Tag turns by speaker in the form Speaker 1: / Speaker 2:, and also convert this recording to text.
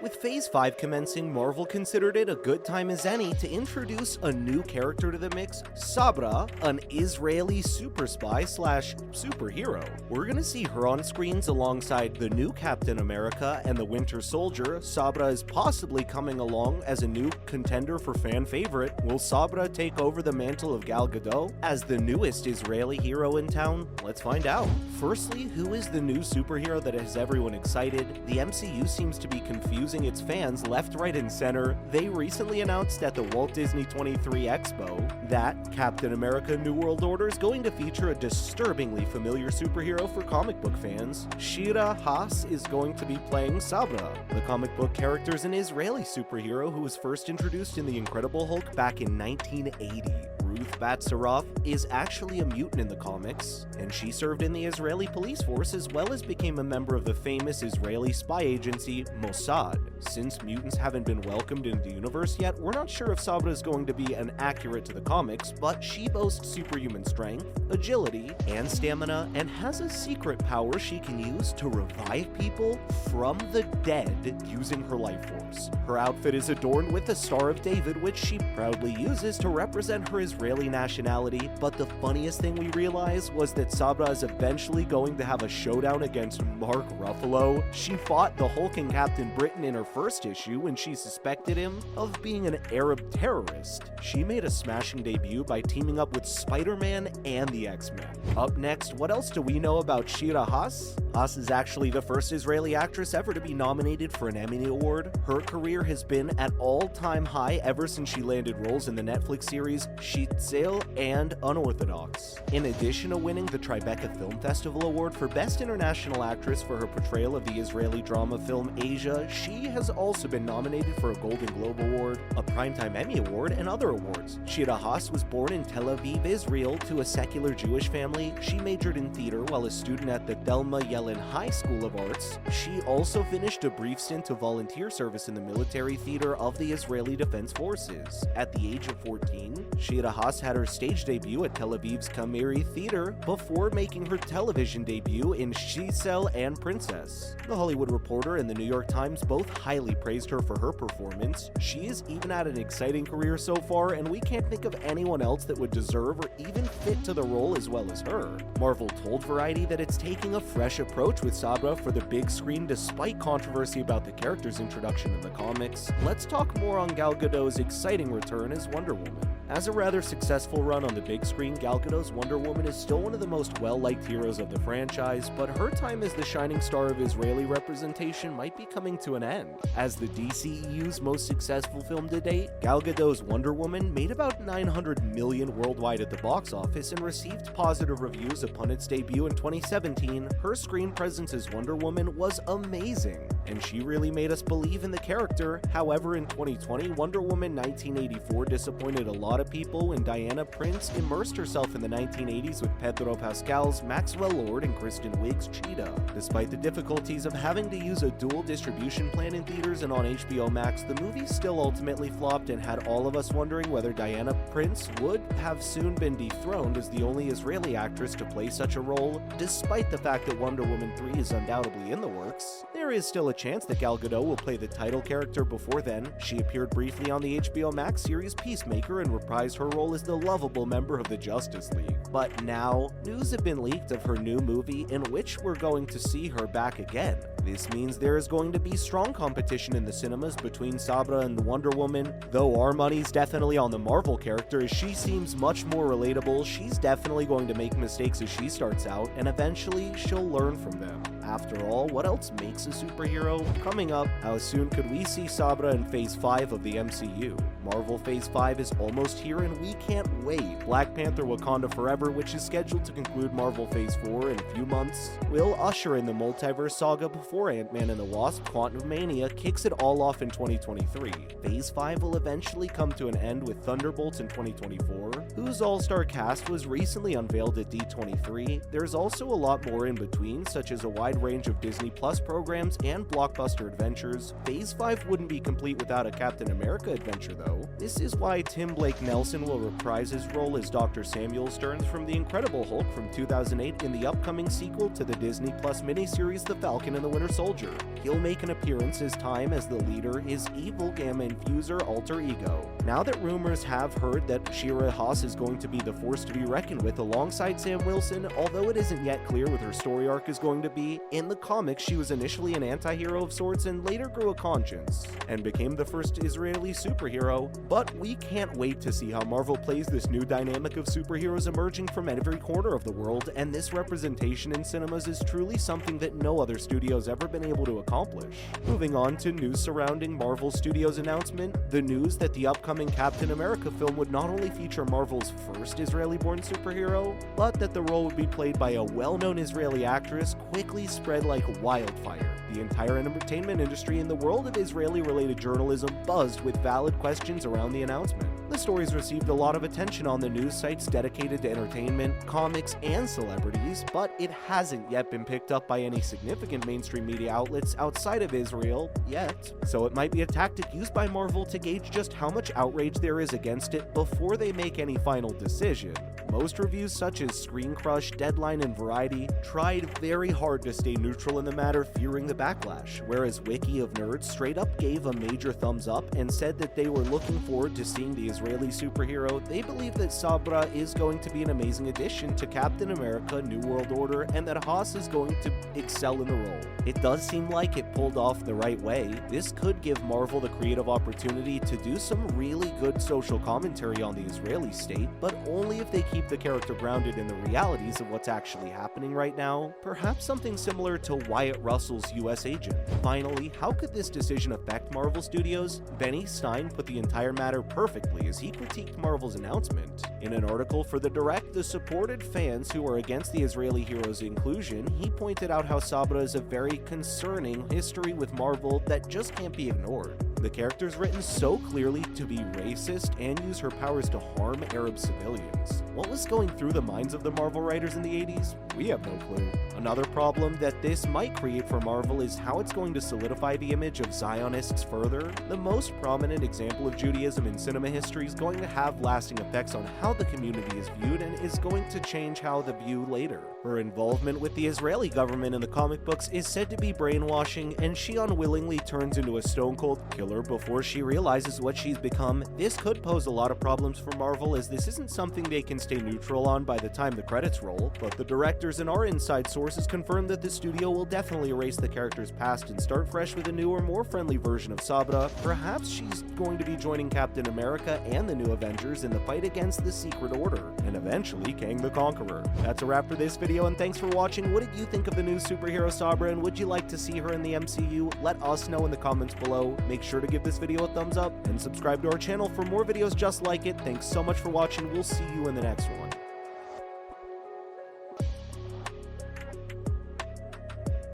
Speaker 1: With Phase 5 commencing, Marvel considered it a good time as any to introduce a new character to the mix, Sabra, an Israeli super spy slash superhero. We're gonna see her on screens alongside the new Captain America and the Winter Soldier. Sabra is possibly coming along as a new contender for fan favorite. Will Sabra take over the mantle of Gal Gadot as the newest Israeli hero in town? Let's find out. Firstly, who is the new superhero that has everyone excited? The MCU seems to be confusing its fans left, right, and center. They recently announced at the Walt Disney 23 Expo that Captain America New World Order is going to feature a disturbingly familiar superhero for comic book fans. Shira Haas is going to be playing Sabra. The comic book character is an Israeli superhero who was first introduced in The Incredible Hulk back in 1980. Ruth Bat-Sarath is actually a mutant in the comics, and she served in the Israeli police force as well as became a member of the famous Israeli spy agency Mossad. Since mutants haven't been welcomed into the universe yet, we're not sure if Sabra is going to be an accurate to the comics, but she boasts superhuman strength, agility, and stamina, and has a secret power she can use to revive people from the dead using her life force. Her outfit is adorned with the Star of David, which she proudly uses to represent her Israeli nationality, but the funniest thing we realized was that Sabra is eventually going to have a showdown against Mark Ruffalo. She fought the Hulk and Captain Britain in her first issue when she suspected him of being an Arab terrorist. She made a smashing debut by teaming up with Spider-Man and the X-Men. Up next, what else do we know about Shira Haas? Haas is actually the first Israeli actress ever to be nominated for an Emmy Award. Her career has been at all-time high ever since she landed roles in the Netflix series Shitzel and Unorthodox. In addition to winning the Tribeca Film Festival Award for Best International Actress for her portrayal of the Israeli drama film Asia, she has also been nominated for a Golden Globe Award, a Primetime Emmy Award, and other awards. Shira Haas was born in Tel Aviv, Israel, to a secular Jewish family. She majored in theater while a student at the Delma Yellin High School of Arts. She also finished a brief stint of volunteer service in the military theater of the Israeli Defense Forces. At the age of 14, Shira Haas had her stage debut at Tel Aviv's Kamiri Theater before making her television debut in Shitzel and Princess. The Hollywood Reporter and the New York Times both highly praised her for her performance. She has even had an exciting career so far, and we can't think of anyone else that would deserve or even fit to the role as well as her. Marvel told Variety that it's taking a fresh approach with Sabra for the big screen despite controversy about the character's introduction in the comics. Let's talk more on Gal Gadot's exciting return as Wonder Woman. As a rather successful run on the big screen, Gal Gadot's Wonder Woman is still one of the most well-liked heroes of the franchise, but her time as the shining star of Israeli representation might be coming to an end. As the DCEU's most successful film to date, Gal Gadot's Wonder Woman made about $900 million worldwide at the box office and received positive reviews upon its debut in 2017. Her screen presence as Wonder Woman was amazing, and she really made us believe in the character. However, in 2020, Wonder Woman 1984 disappointed a lot of people when Diana Prince immersed herself in the 1980s with Pedro Pascal's Maxwell Lord and Kristen Wiig's Cheetah. Despite the difficulties of having to use a dual distribution plan in theaters and on HBO Max, the movie still ultimately flopped and had all of us wondering whether Diana Prince would have soon been dethroned as the only Israeli actress to play such a role. Despite the fact that Wonder Woman 3 is undoubtedly in the works, there is still a chance that Gal Gadot will play the title character before then. She appeared briefly on the HBO Max series Peacemaker and reprised her role as the lovable member of the Justice League. But now, news have been leaked of her new movie in which we're going to see her back again. This means there is going to be strong competition in the cinemas between Sabra and Wonder Woman. Though our money's definitely on the Marvel character as she seems much more relatable, she's definitely going to make mistakes as she starts out, and eventually she'll learn from them. After all, what else makes a superhero? Coming up, how soon could we see Sabra in Phase 5 of the MCU? Marvel Phase 5 is almost here and we can't wait. Black Panther Wakanda Forever, which is scheduled to conclude Marvel Phase 4 in a few months, will usher in the multiverse saga before Ant-Man and the Wasp: Quantumania kicks it all off in 2023. Phase 5 will eventually come to an end with Thunderbolts in 2024, whose all-star cast was recently unveiled at D23. There's also a lot more in between, such as a wide range of Disney Plus programs and blockbuster adventures. Phase 5 wouldn't be complete without a Captain America adventure though. This is why Tim Blake Nelson will reprise his role as Dr. Samuel Stearns from The Incredible Hulk from 2008 in the upcoming sequel to the Disney Plus miniseries The Falcon and the Winter Soldier. he'll make an appearance as time as the leader, his evil Gamma Infuser alter ego. Now that rumors have heard that Shira Haas is going to be the force to be reckoned with alongside Sam Wilson, although it isn't yet clear what her story arc is going to be, in the comics she was initially an anti-hero of sorts and later grew a conscience, and became the first Israeli superhero. But we can't wait to see how Marvel plays this new dynamic of superheroes emerging from every corner of the world, and this representation in cinemas is truly something that no other studio's ever been able to accomplish. Moving on to news surrounding Marvel Studios' announcement, the news that the upcoming Captain America film would not only feature Marvel's first Israeli-born superhero, but that the role would be played by a well-known Israeli actress quickly spread like wildfire. The entire entertainment industry in the world of Israeli-related journalism buzzed with valid questions around the announcement. The stories received a lot of attention on the news sites dedicated to entertainment, comics, and celebrities, but it hasn't yet been picked up by any significant mainstream media outlets outside of Israel yet. So it might be a tactic used by Marvel to gauge just how much outrage there is against it before they make any final decision. Most reviews such as Screen Crush, Deadline, and Variety tried very hard to stay neutral in the matter, fearing the backlash, whereas Wiki of Nerds straight up gave a major thumbs up and said that they were looking forward to seeing the Israeli superhero. They believe that Sabra is going to be an amazing addition to Captain America New World Order and that Haas is going to excel in the role. It does seem like it pulled off the right way. This could give Marvel the creative opportunity to do some really good social commentary on the Israeli state, but only if they keep the character grounded in the realities of what's actually happening right now, perhaps something similar to Wyatt Russell's US agent. Finally, how could this decision affect Marvel Studios? Benny Stein put the entire matter perfectly as he critiqued Marvel's announcement. In an article for The Direct, the supported fans who are against the Israeli hero's inclusion, he pointed out how Sabra is a very concerning history with Marvel that just can't be ignored. The character's written so clearly to be racist and use her powers to harm Arab civilians. What was going through the minds of the Marvel writers in the 80s? We have no clue. Another problem that this might create for Marvel is how it's going to solidify the image of Zionists further. The most prominent example of Judaism in cinema history is going to have lasting effects on how the community is viewed and is going to change how the view later. Her involvement with the Israeli government in the comic books is said to be brainwashing, and she unwillingly turns into a stone-cold killer before she realizes what she's become. This could pose a lot of problems for Marvel, as this isn't something they can stay neutral on by the time the credits roll, but the directors and our inside sources confirm that the studio will definitely erase the character's past and start fresh with a newer, more friendly version of Sabra. Perhaps she's going to be joining Captain America and the new Avengers in the fight against the Secret Order, and eventually Kang the Conqueror. That's a wrap for this video, and thanks for watching. What did you think of the new superhero Sabra, and would you like to see her in the MCU? Let us know in the comments below. Make sure to give this video a thumbs up and subscribe to our channel for more videos just like it. Thanks so much for watching. We'll see you in the next one.